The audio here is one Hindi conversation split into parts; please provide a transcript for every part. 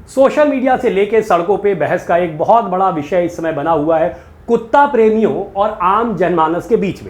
सोशल मीडिया से लेकर सड़कों पे बहस का एक बहुत बड़ा विषय इस समय बना हुआ है कुत्ता प्रेमियों और आम जनमानस के बीच में।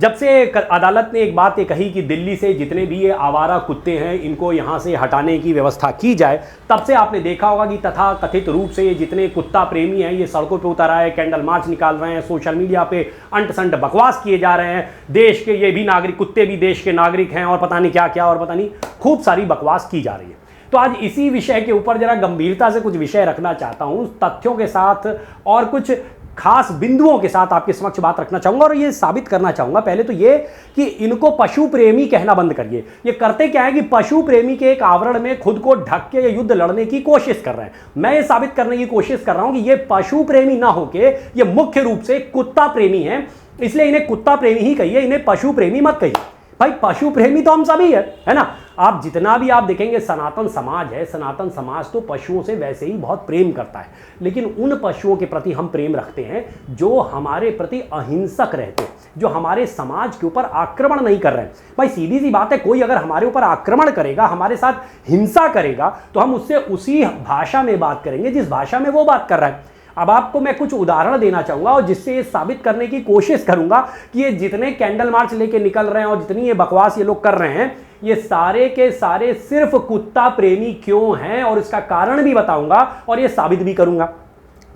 जब से अदालत ने एक बात ये कही कि दिल्ली से जितने भी ये आवारा कुत्ते हैं इनको यहाँ से हटाने की व्यवस्था की जाए, तब से आपने देखा होगा कि तथा कथित रूप से ये जितने कुत्ता प्रेमी हैं ये सड़कों पे उतर आए, कैंडल मार्च निकाल रहे हैं, सोशल मीडिया पे अंट संट बकवास किए जा रहे हैं, देश के ये भी नागरिक, कुत्ते भी देश के नागरिक हैं और पता नहीं क्या क्या और पता नहीं खूब सारी बकवास की जा रही है। तो आज इसी विषय के ऊपर जरा गंभीरता से कुछ विषय रखना चाहता हूँ, तथ्यों के साथ और कुछ खास बिंदुओं के साथ आपके समक्ष बात रखना चाहूंगा और ये साबित करना चाहूंगा पहले तो ये कि इनको पशु प्रेमी कहना बंद करिए। ये करते क्या है कि पशु प्रेमी के एक आवरण में खुद को ढक के युद्ध लड़ने की कोशिश कर रहे हैं। मैं ये साबित करने की कोशिश कर रहा हूं कि ये पशु प्रेमी ना होके ये मुख्य रूप से कुत्ता प्रेमी हैं, इसलिए इन्हें कुत्ता प्रेमी ही कहिए, इन्हें पशु प्रेमी मत कहिए। भाई पशु प्रेमी तो हम सभी है ना। आप जितना भी आप देखेंगे सनातन समाज है, सनातन समाज तो पशुओं से वैसे ही बहुत प्रेम करता है, लेकिन उन पशुओं के प्रति हम प्रेम रखते हैं जो हमारे प्रति अहिंसक रहते हैं, जो हमारे समाज के ऊपर आक्रमण नहीं कर रहे हैं। भाई सीधी सी बात है, कोई अगर हमारे ऊपर आक्रमण करेगा, हमारे साथ हिंसा करेगा, तो हम उससे उसी भाषा में बात करेंगे जिस भाषा में वो बात कर रहा है। अब आपको मैं कुछ उदाहरण देना चाहूंगा और जिससे ये साबित करने की कोशिश करूंगा कि ये जितने कैंडल मार्च लेके निकल रहे हैं और जितनी ये बकवास ये लोग कर रहे हैं, ये सारे के सारे सिर्फ कुत्ता प्रेमी क्यों हैं और इसका कारण भी बताऊंगा और ये साबित भी करूंगा।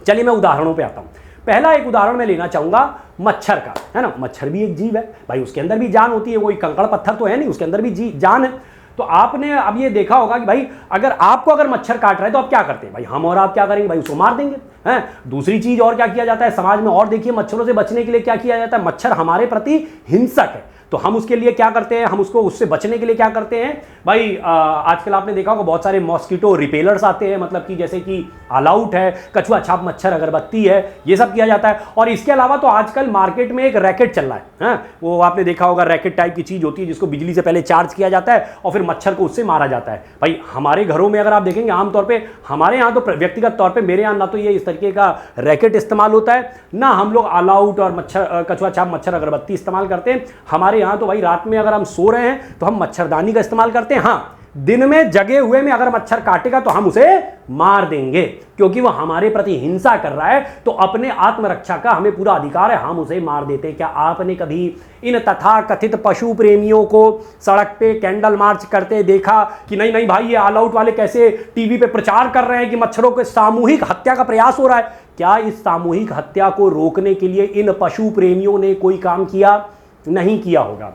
चलिए मैं उदाहरणों पे आता हूं। पहला एक उदाहरण मैं लेना चाहूंगा मच्छर का, है ना। मच्छर भी एक जीव है भाई, उसके अंदर भी जान होती है, कोई कंकड़ पत्थर तो है नहीं, उसके अंदर भी जान है। तो आपने अब ये देखा होगा कि भाई अगर मच्छर काट रहा है तो आप क्या करते हैं भाई, हम और आप क्या करेंगे भाई, उसको मार देंगे हैं। दूसरी चीज और क्या किया जाता है समाज में, और देखिए मच्छरों से बचने के लिए क्या किया जाता है, मच्छर हमारे प्रति हिंसक है तो हम उसके लिए क्या करते हैं, हम उससे बचने के लिए क्या करते हैं भाई। आजकल आपने देखा होगा बहुत सारे मॉस्किटो रिपेलर्स आते हैं, मतलब कि जैसे कि ऑल आउट है, कछुआ छाप मच्छर अगरबत्ती है, ये सब किया जाता है। और इसके अलावा तो आजकल मार्केट में एक रैकेट चल रहा है, वो आपने देखा होगा, रैकेट टाइप की चीज होती है जिसको बिजली से पहले चार्ज किया जाता है और फिर मच्छर को उससे मारा जाता है। भाई हमारे घरों में अगर आप देखेंगे आमतौर पर, हमारे यहाँ तो व्यक्तिगत तौर पर, मेरे यहाँ ना तो ये इस तरीके का रैकेट इस्तेमाल होता है, ना हम लोग ऑल आउट और कछुआ छाप मच्छर अगरबत्ती इस्तेमाल करते हैं। हमारे यहाँ तो भाई रात में अगर हम सो रहे हैं तो हम मच्छरदानी का इस्तेमाल करते हैं। हाँ, दिन में जगे हुए में अगर मच्छर काटेगा तो हम उसे मार देंगे, क्योंकि वह हमारे प्रति हिंसा कर रहा है, तो अपने आत्मरक्षा का हमें पूरा अधिकार है, हम उसे मार देते हैं। क्या आपने कभी इन तथाकथित पशु प्रेमियों को सड़क पे कैंडल मार्च करते देखा कि नहीं नहीं भाई ये ऑल आउट वाले कैसे टीवी पे प्रचार कर रहे हैं कि मच्छरों के सामूहिक हत्या का प्रयास हो रहा है? क्या इस सामूहिक हत्या को रोकने के लिए इन पशु प्रेमियों ने कोई काम किया? नहीं किया होगा।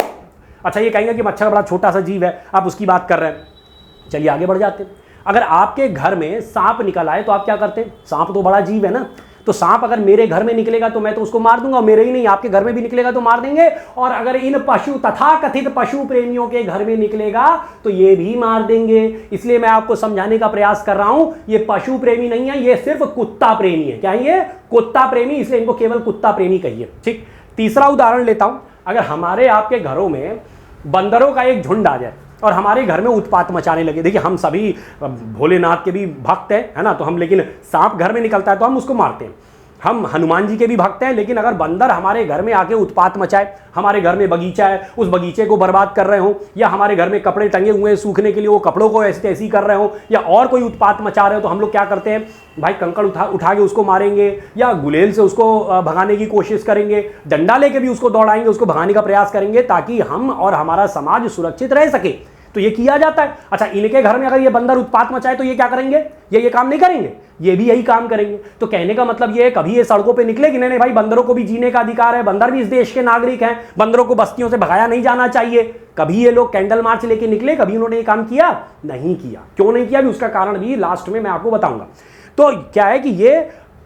अच्छा, ये कहेंगे कि मच्छर बड़ा छोटा सा जीव है, आप उसकी बात कर रहे हैं। चलिए आगे बढ़ जाते हैं। अगर आपके घर में सांप निकल आए तो आप क्या करते हैं? सांप तो बड़ा जीव है ना, तो सांप अगर मेरे घर में निकलेगा तो मैं तो उसको मार दूंगा, और मेरे ही नहीं आपके घर में भी निकलेगा तो मार देंगे। और अगर इन तथाकथित पशु प्रेमियों के घर में निकलेगा तो ये भी मार देंगे। इसलिए मैं आपको समझाने का प्रयास कर रहा हूं, ये पशु प्रेमी नहीं है, ये सिर्फ कुत्ता प्रेमी है। क्या है ये? कुत्ता प्रेमी, इसलिए इनको केवल कुत्ता प्रेमी कहिए। ठीक, तीसरा उदाहरण लेता हूं। अगर हमारे आपके घरों में बंदरों का एक झुंड आ जाए और हमारे घर में उत्पात मचाने लगे, देखिए हम सभी भोलेनाथ के भी भक्त हैं, है ना, तो हम, लेकिन सांप घर में निकलता है तो हम उसको मारते हैं। हम हनुमान जी के भी भक्त हैं, लेकिन अगर बंदर हमारे घर में आके उत्पात मचाए, हमारे घर में बगीचा है उस बगीचे को बर्बाद कर रहे हो, या हमारे घर में कपड़े टंगे हुए हैं सूखने के लिए वो कपड़ों को ऐसी तैसी कर रहे हो, या और कोई उत्पात मचा रहे हो, तो हम लोग क्या करते हैं भाई, कंकड़ उठा के उसको मारेंगे, या गुलेल से उसको भगाने की कोशिश करेंगे, डंडा लेके भी उसको दौड़ाएंगे, उसको भगाने का प्रयास करेंगे ताकि हम और हमारा समाज सुरक्षित रह सके। तो ये किया जाता है। अच्छा, इनके घर में अगर ये बंदर उत्पात मचाए तो ये क्या करेंगे? ये काम नहीं करेंगे, ये भी यही काम करेंगे। तो कहने का मतलब ये है, कभी ये सड़कों पे निकले कि नहीं भाई बंदरों को भी जीने का अधिकार है, बंदर भी इस देश के नागरिक हैं, बंदरों को बस्तियों से भगाया नहीं जाना चाहिए? कभी ये लोग कैंडल मार्च लेके निकले? कभी उन्होंने ये काम किया? नहीं किया। क्यों नहीं किया भी उसका कारण भी लास्ट में मैं आपको बताऊंगा। तो क्या है कि ये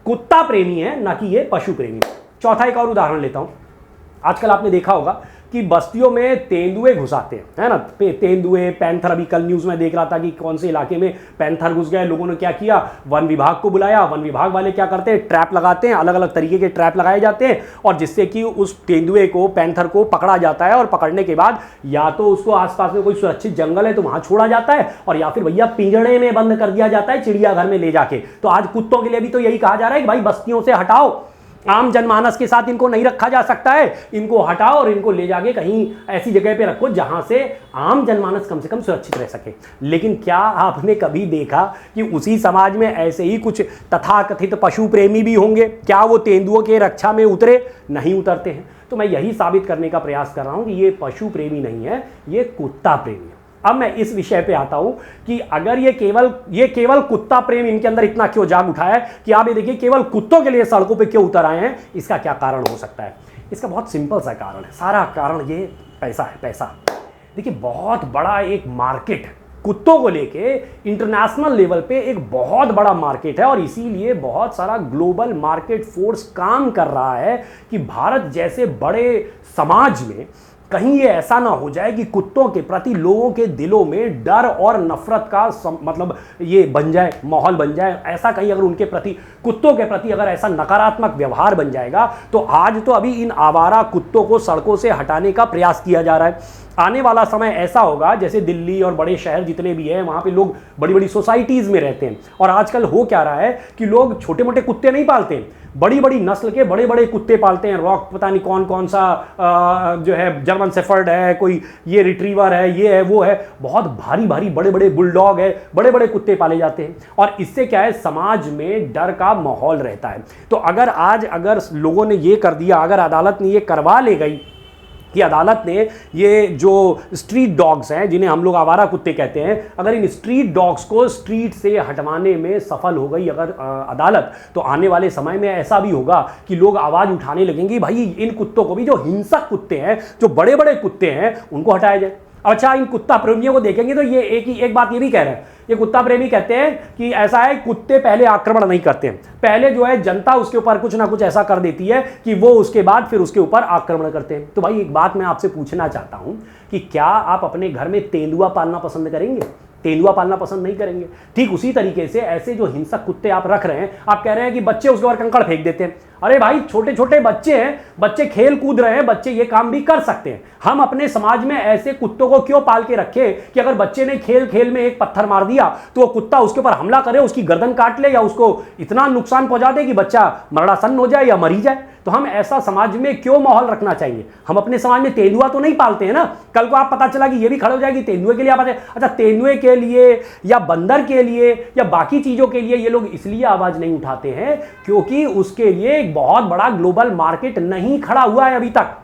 कुत्ता प्रेमी है, ना कि ये पशु प्रेमी। चौथा एक और उदाहरण लेता हूं। आजकल आपने देखा होगा कि बस्तियों में तेंदुए घुस आते हैं, है ना, तेंदुए, पैंथर। अभी कल न्यूज़ में देख रहा था कि कौन से इलाके में पैंथर घुस गए। लोगों ने क्या किया, वन विभाग को बुलाया। वन विभाग वाले क्या करते हैं, ट्रैप लगाते हैं, अलग अलग तरीके के ट्रैप लगाए जाते हैं, और जिससे कि उस तेंदुए को, पैंथर को पकड़ा जाता है। और पकड़ने के बाद या तो उसको आसपास में कोई सुरक्षित जंगल है तो वहां छोड़ा जाता है, और या फिर भैया पिंजड़े में बंद कर दिया जाता है चिड़ियाघर में ले जाके। तो आज कुत्तों के लिए भी तो यही कहा जा रहा है कि भाई बस्तियों से हटाओ, आम जनमानस के साथ इनको नहीं रखा जा सकता है, इनको हटाओ और इनको ले जाके कहीं ऐसी जगह पे रखो जहां से आम जनमानस कम से कम सुरक्षित रह सके। लेकिन क्या आपने कभी देखा कि उसी समाज में ऐसे ही कुछ तथाकथित पशु प्रेमी भी होंगे? क्या वो तेंदुओं के रक्षा में उतरे? नहीं उतरते हैं। तो मैं यही साबित करने का प्रयास कर रहा हूं कि ये पशु प्रेमी नहीं है, ये कुत्ता प्रेमी है। अब मैं इस विषय पे आता हूं कि अगर ये केवल कुत्ता प्रेम इनके अंदर इतना क्यों जाग उठा है कि आप ये देखिए केवल कुत्तों के लिए सड़कों पे क्यों उतर आए हैं, इसका क्या कारण हो सकता है? इसका बहुत सिंपल सा कारण है, सारा कारण ये पैसा है। पैसा देखिए, बहुत बड़ा एक मार्केट कुत्तों को लेके इंटरनेशनल लेवल पे एक बहुत बड़ा मार्केट है और इसीलिए बहुत सारा ग्लोबल मार्केट फोर्स काम कर रहा है कि भारत जैसे बड़े समाज में कहीं ये ऐसा ना हो जाए कि कुत्तों के प्रति लोगों के दिलों में डर और नफरत का मतलब ये बन जाए, माहौल बन जाए। ऐसा कहीं अगर उनके प्रति, कुत्तों के प्रति अगर ऐसा नकारात्मक व्यवहार बन जाएगा तो आज तो अभी इन आवारा कुत्तों को सड़कों से हटाने का प्रयास किया जा रहा है। आने वाला समय ऐसा होगा जैसे दिल्ली और बड़े शहर जितने भी हैं वहाँ पे लोग बड़ी बड़ी सोसाइटीज़ में रहते हैं और आजकल हो क्या रहा है कि लोग छोटे मोटे कुत्ते नहीं पालते हैं, बड़ी बड़ी नस्ल के बड़े बड़े कुत्ते पालते हैं। रॉक पता नहीं कौन कौन सा जो है जर्मन शेफर्ड है, कोई ये रिट्रीवर है, ये है वो है, बहुत भारी भारी बड़े बड़े बुलडॉग है, बड़े बड़े कुत्ते पाले जाते हैं। और इससे क्या है, समाज में डर का माहौल रहता है। तो अगर लोगों ने ये कर दिया, अगर अदालत ने ये करवा ले गई कि अदालत ने ये जो स्ट्रीट डॉग्स हैं जिन्हें हम लोग आवारा कुत्ते कहते हैं, अगर इन स्ट्रीट डॉग्स को स्ट्रीट से हटवाने में सफल हो गई अगर अदालत, तो आने वाले समय में ऐसा भी होगा कि लोग आवाज़ उठाने लगेंगे भाई इन कुत्तों को भी, जो हिंसक कुत्ते हैं, जो बड़े बड़े कुत्ते हैं, उनको हटाया जाए। अच्छा, इन कुत्ता प्रेमियों को देखेंगे तो ये एक बात ये भी कह रहे हैं, ये कुत्ता प्रेमी कहते हैं कि ऐसा है, कुत्ते पहले आक्रमण नहीं करते हैं, पहले जो है जनता उसके ऊपर कुछ ना कुछ ऐसा कर देती है कि वो उसके बाद फिर उसके ऊपर आक्रमण करते हैं। तो भाई एक बात मैं आपसे पूछना चाहता हूं कि क्या आप अपने घर में तेंदुआ पालना पसंद करेंगे? तेंदुआ पालना पसंद नहीं करेंगे। ठीक उसी तरीके से ऐसे जो हिंसक कुत्ते आप रख रहे हैं, आप कह रहे हैं कि बच्चे उसके ऊपर कंकड़ फेंक देते हैं। अरे भाई, छोटे छोटे बच्चे हैं, बच्चे खेल कूद रहे हैं, बच्चे ये काम भी कर सकते हैं। हम अपने समाज में ऐसे कुत्तों को क्यों पाल के रखें कि अगर बच्चे ने खेल खेल में एक पत्थर मार दिया तो वो कुत्ता उसके ऊपर हमला करे, उसकी गर्दन काट ले या उसको इतना नुकसान पहुंचा दे कि बच्चा मरणासन्न हो जाए या मरी जाए। तो हम ऐसा समाज में क्यों माहौल रखना चाहिए? हम अपने समाज में तेंदुआ तो नहीं पालते हैं ना। कल को आप पता चला कि ये भी खड़े हो जाएगी तेंदुए के लिए, आप अच्छा तेंदुए के लिए या बंदर के लिए या बाकी चीजों के लिए ये लोग इसलिए आवाज नहीं उठाते हैं क्योंकि उसके लिए एक बहुत बड़ा ग्लोबल मार्केट नहीं खड़ा हुआ है अभी तक।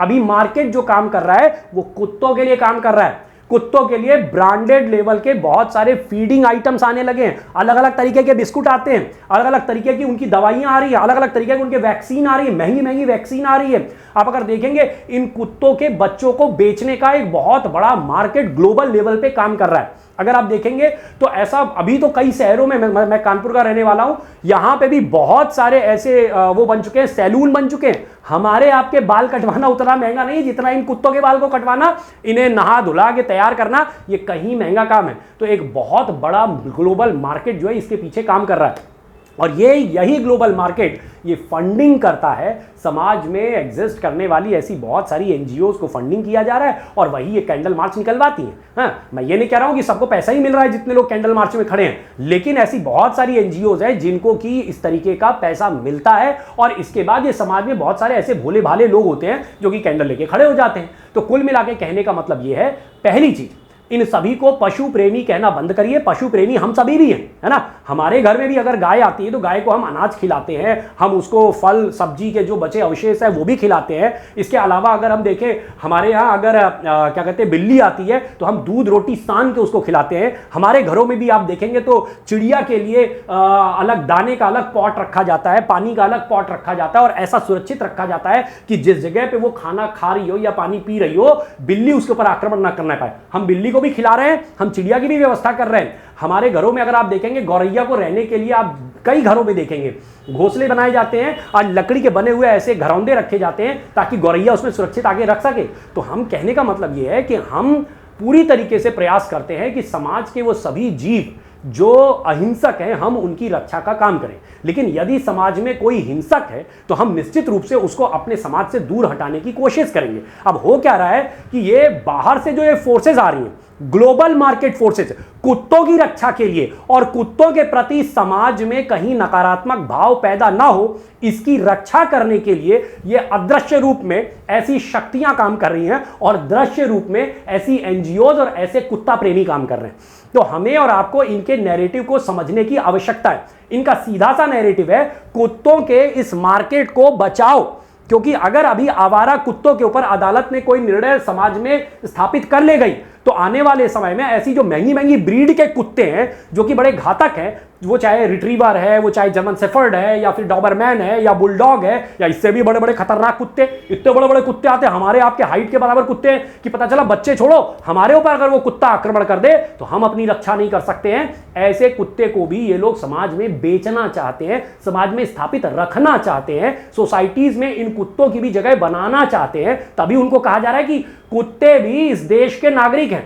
अभी मार्केट जो काम कर रहा है वो कुत्तों के लिए काम कर रहा है। कुत्तों के लिए ब्रांडेड लेवल के बहुत सारे फीडिंग आइटम्स आने लगे हैं, अलग अलग तरीके के बिस्कुट आते हैं, अलग अलग तरीके की उनकी दवाइयां आ रही है, अलग अलग तरीके की उनके वैक्सीन आ रही है, महंगी महंगी वैक्सीन आ रही है। आप अगर देखेंगे इन कुत्तों के बच्चों को बेचने का एक बहुत बड़ा मार्केट ग्लोबल लेवल पे काम कर रहा है। अगर आप देखेंगे तो ऐसा अभी तो कई शहरों में, मैं कानपुर का रहने वाला हूं, यहां पे भी बहुत सारे ऐसे वो बन चुके हैं, सैलून बन चुके हैं। हमारे आपके बाल कटवाना उतना महंगा नहीं है जितना इन कुत्तों के बाल को कटवाना, इन्हें नहा धुला के तैयार करना, ये कहीं महंगा काम है। तो एक बहुत बड़ा ग्लोबल मार्केट जो है इसके पीछे काम कर रहा है और यही ग्लोबल मार्केट ये फंडिंग करता है। समाज में एग्जिस्ट करने वाली ऐसी बहुत सारी एनजीओज को फंडिंग किया जा रहा है और वही ये कैंडल मार्च निकलवाती हैं। हाँ, मैं ये नहीं कह रहा हूं कि सबको पैसा ही मिल रहा है जितने लोग कैंडल मार्च में खड़े हैं, लेकिन ऐसी बहुत सारी एनजीओज हैं जिनको कि इस तरीके का पैसा मिलता है और इसके बाद ये समाज में बहुत सारे ऐसे भोले भाले लोग होते हैं जो कि कैंडल लेके खड़े हो जाते हैं। तो कुल मिला के कहने का मतलब ये है, पहली चीज, इन सभी को पशु प्रेमी कहना बंद करिए। पशु प्रेमी हम सभी भी हैं, है ना। हमारे घर में भी अगर गाय आती है तो गाय को हम अनाज खिलाते हैं, हम उसको फल सब्जी के जो बचे अवशेष है वो भी खिलाते हैं। इसके अलावा अगर हम देखें, हमारे यहाँ अगर क्या कहते हैं बिल्ली आती है तो हम दूध रोटी सान के उसको खिलाते हैं। हमारे घरों में भी आप देखेंगे तो चिड़िया के लिए अलग दाने का अलग पॉट रखा जाता है, पानी का अलग पॉट रखा जाता है और ऐसा सुरक्षित रखा जाता है कि जिस जगह पे वो खाना खा रही हो या पानी पी रही हो, बिल्ली उसके ऊपर आक्रमण ना करना पाए। हम बिल्ली को भी खिला रहे हैं, हम चिड़िया की भी व्यवस्था कर रहे हैं। हमारे घरों में अगर आप देखेंगे, गौरैया को रहने के लिए आप कई घरों में देखेंगे घोंसले बनाए जाते हैं और लकड़ी के बने हुए ऐसे घरौंदे रखे जाते हैं ताकि गौरैया उसमें सुरक्षित आगे रख सके। तो हम कहने का मतलब यह है कि हम पूरी तरीके से प्रयास करते हैं कि समाज के वो सभी जीव जो अहिंसक हैं हम उनकी रक्षा का काम करें। लेकिन यदि समाज में कोई हिंसक है तो हम निश्चित रूप से उसको अपने समाज से दूर हटाने की कोशिश करेंगे। अब हो क्या रहा है कि ये बाहर से जो ये फोर्सेस आ रही हैं, ग्लोबल मार्केट फोर्सेस कुत्तों की रक्षा के लिए और कुत्तों के प्रति समाज में कहीं नकारात्मक भाव पैदा ना हो, इसकी रक्षा करने के लिए ये अदृश्य रूप में ऐसी शक्तियां काम कर रही हैं और दृश्य रूप में ऐसी एनजीओज और ऐसे कुत्ता प्रेमी काम कर रहे हैं। तो हमें और आपको इनके नैरेटिव को समझने की आवश्यकता है। इनका सीधा सा नैरेटिव है, कुत्तों के इस मार्केट को बचाओ, क्योंकि अगर अभी आवारा कुत्तों के ऊपर अदालत ने कोई निर्णय समाज में स्थापित कर ले गई तो आने वाले समय में ऐसी जो महंगी महंगी ब्रीड के कुत्ते हैं जो कि बड़े घातक हैं, वो चाहे रिट्रीवर है, वो चाहे जर्मन शेफर्ड है, या फिर डॉबरमैन है, या बुलडॉग है, या इससे भी बड़े बड़े खतरनाक कुत्ते, इतने बड़े बड़े कुत्ते आते हैं हमारे आपके हाइट के बराबर कुत्ते हैं कि पता चला बच्चे छोड़ो, हमारे ऊपर अगर वो कुत्ता आक्रमण कर दे तो हम अपनी रक्षा नहीं कर सकते हैं। ऐसे कुत्ते को भी ये लोग समाज में बेचना चाहते हैं, समाज में स्थापित रखना चाहते हैं, सोसाइटीज में इन कुत्तों की भी जगह बनाना चाहते हैं। तभी उनको कहा जा रहा है कि कुत्ते भी इस देश के नागरिक हैं।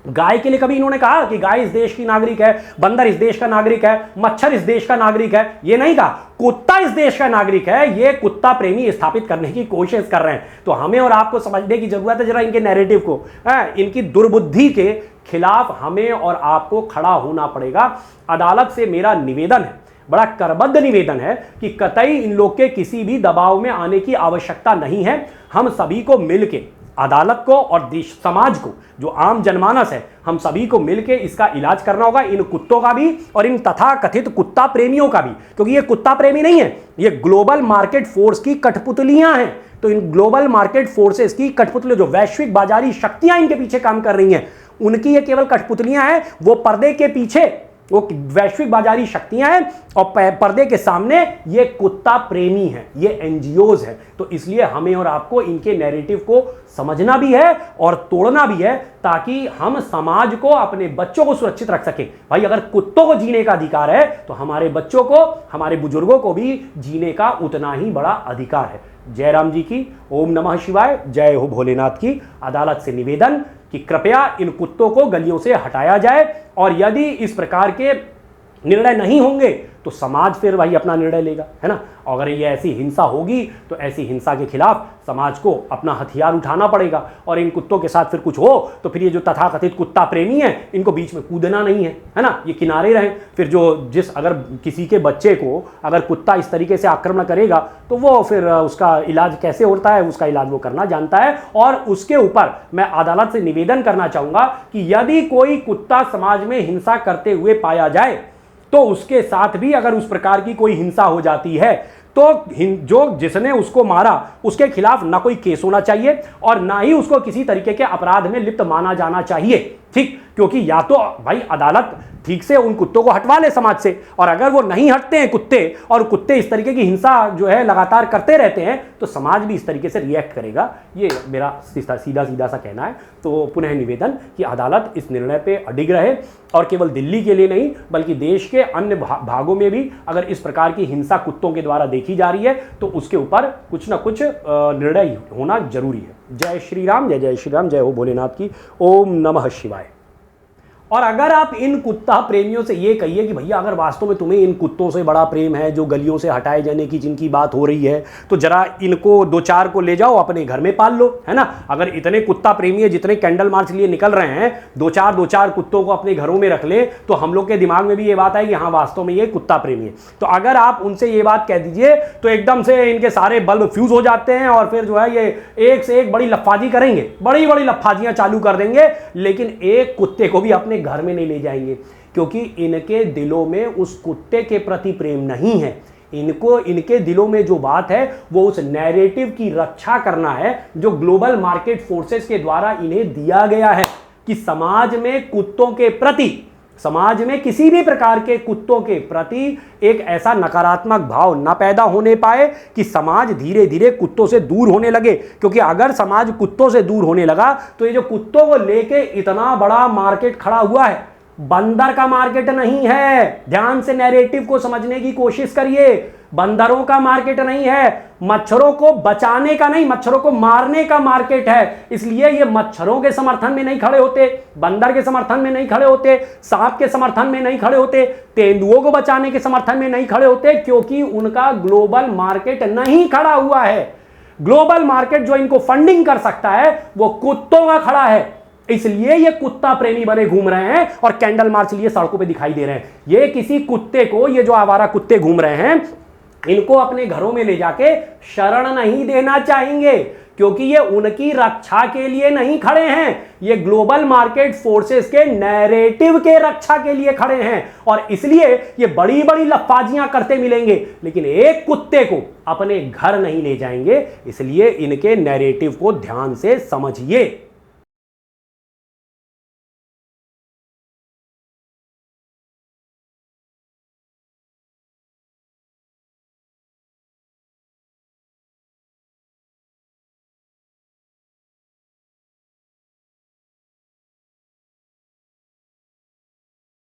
गाय के लिए कभी इन्होंने कहा कि गाय इस देश की नागरिक है, बंदर इस देश का नागरिक है, मच्छर इस देश का नागरिक है, ये नहीं कहा। कुत्ता इस देश का नागरिक है, ये कुत्ता प्रेमी स्थापित करने की कोशिश कर रहे हैं। तो हमें और आपको समझने की जरूरत है जरा इनके नैरेटिव को, इनकी दुर्बुद्धि के खिलाफ हमें और आपको खड़ा होना पड़ेगा। अदालत से मेरा निवेदन है, बड़ा करबद्ध निवेदन है कि कतई इन लोग के किसी भी दबाव में आने की आवश्यकता नहीं है। हम सभी को मिलके, अदालत को और देश समाज को, जो आम जनमानस है, हम सभी को मिलके इसका इलाज करना होगा, इन कुत्तों का भी और इन तथाकथित कुत्ता प्रेमियों का भी, क्योंकि ये कुत्ता प्रेमी नहीं है, ये ग्लोबल मार्केट फोर्स की कठपुतलियां हैं। तो इन ग्लोबल मार्केट फोर्सेस की कठपुतलियां, जो वैश्विक बाजारी शक्तियां इनके पीछे काम कर रही हैं, उनकी ये केवल कठपुतलियां हैं। वो पर्दे के पीछे वो वैश्विक बाजारी शक्तियां हैं और पर्दे के सामने ये कुत्ता प्रेमी हैं, ये एनजीओज हैं। तो इसलिए हमें और आपको इनके नैरेटिव को समझना भी है और तोड़ना भी है, ताकि हम समाज को, अपने बच्चों को सुरक्षित रख सकें। भाई अगर कुत्तों को जीने का अधिकार है तो हमारे बच्चों को, हमारे बुजुर्गों को भी जीने का उतना ही बड़ा अधिकार है। जय राम जी की, ओम नमः शिवाय, जय हो भोलेनाथ की। अदालत से निवेदन कि कृपया इन कुत्तों को गलियों से हटाया जाए, और यदि इस प्रकार के निर्णय नहीं होंगे तो समाज फिर वही अपना निर्णय लेगा, है ना। अगर ये ऐसी हिंसा होगी तो ऐसी हिंसा के खिलाफ समाज को अपना हथियार उठाना पड़ेगा, और इन कुत्तों के साथ फिर कुछ हो तो फिर ये जो तथाकथित कुत्ता प्रेमी हैं, इनको बीच में कूदना नहीं है ना, ये किनारे रहें। फिर अगर किसी के बच्चे को अगर कुत्ता इस तरीके से आक्रमण करेगा तो वो फिर उसका इलाज कैसे होता है, उसका इलाज वो करना जानता है। और उसके ऊपर मैं अदालत से निवेदन करना चाहूंगा कि यदि कोई कुत्ता समाज में हिंसा करते हुए पाया जाए तो उसके साथ भी अगर उस प्रकार की कोई हिंसा हो जाती है तो जो जिसने उसको मारा उसके खिलाफ ना कोई केस होना चाहिए और ना ही उसको किसी तरीके के अपराध में लिप्त माना जाना चाहिए। ठीक, क्योंकि या तो भाई अदालत ठीक से उन कुत्तों को हटवा ले समाज से, और अगर वो नहीं हटते हैं कुत्ते, और कुत्ते इस तरीके की हिंसा जो है लगातार करते रहते हैं, तो समाज भी इस तरीके से रिएक्ट करेगा। ये मेरा सीधा सीधा सा कहना है। तो पुनः निवेदन कि अदालत इस निर्णय पे अडिग रहे, और केवल दिल्ली के लिए नहीं बल्कि देश के अन्य भागों में भी अगर इस प्रकार की हिंसा कुत्तों के द्वारा देखी जा रही है तो उसके ऊपर कुछ ना कुछ निर्णय होना जरूरी है। जय श्री राम, जय जय श्री राम, जय हो भोलेनाथ की, ओम नमः शिवाय। और अगर आप इन कुत्ता प्रेमियों से ये कहिए कि भैया अगर वास्तव में तुम्हें इन कुत्तों से बड़ा प्रेम है जो गलियों से हटाए जाने की जिनकी बात हो रही है, तो जरा इनको 2-4 को ले जाओ अपने घर में पाल लो, है ना। अगर इतने कुत्ता प्रेमी है, जितने कैंडल मार्च लिए निकल रहे हैं, 2-4 कुत्तों को अपने घरों में रख ले, तो हम लोग के दिमाग में भी ये बात है कि हाँ वास्तव में ये कुत्ता प्रेमी है। तो अगर आप उनसे ये बात कह दीजिए तो एकदम से इनके सारे बल्ब फ्यूज हो जाते हैं और फिर जो है ये एक से एक बड़ी लफाजी करेंगे, बड़ी बड़ी लफाजियां चालू कर देंगे, लेकिन एक कुत्ते को भी अपने घर में नहीं ले जाएंगे, क्योंकि इनके दिलों में उस कुत्ते के प्रति प्रेम नहीं है। इनके दिलों में जो बात है वो उस नैरेटिव की रक्षा करना है जो ग्लोबल मार्केट फोर्सेस के द्वारा इन्हें दिया गया है, कि समाज में कुत्तों के प्रति, समाज में किसी भी प्रकार के कुत्तों के प्रति एक ऐसा नकारात्मक भाव न पैदा होने पाए कि समाज धीरे धीरे कुत्तों से दूर होने लगे। क्योंकि अगर समाज कुत्तों से दूर होने लगा तो ये जो कुत्तों को लेके इतना बड़ा मार्केट खड़ा हुआ है, बंदर का मार्केट नहीं है। ध्यान से नैरेटिव को समझने की कोशिश करिए। बंदरों का मार्केट नहीं है, मच्छरों को बचाने का नहीं, मच्छरों को मारने का मार्केट है। इसलिए ये मच्छरों के समर्थन में नहीं खड़े होते, बंदर के समर्थन में नहीं खड़े होते, सांप के समर्थन में नहीं खड़े होते, तेंदुओं को बचाने के समर्थन में नहीं खड़े होते, क्योंकि उनका ग्लोबल मार्केट नहीं खड़ा हुआ है। ग्लोबल मार्केट जो इनको फंडिंग कर सकता है वो कुत्तों का खड़ा है। इसलिए ये कुत्ता प्रेमी बने घूम रहे हैं और कैंडल मार्च लिए सड़कों पे दिखाई दे रहे हैं। ये किसी कुत्ते को, ये जो आवारा कुत्ते घूम रहे हैं, इनको अपने घरों में ले जाके शरण नहीं देना चाहेंगे, क्योंकि ये उनकी रक्षा के लिए नहीं खड़े हैं, ये ग्लोबल मार्केट फोर्सेस के नैरेटिव के रक्षा के लिए खड़े हैं। और इसलिए ये बड़ी बड़ी लफाजियां करते मिलेंगे, लेकिन एक कुत्ते को अपने घर नहीं ले जाएंगे। इसलिए इनके नैरेटिव को ध्यान से समझिए।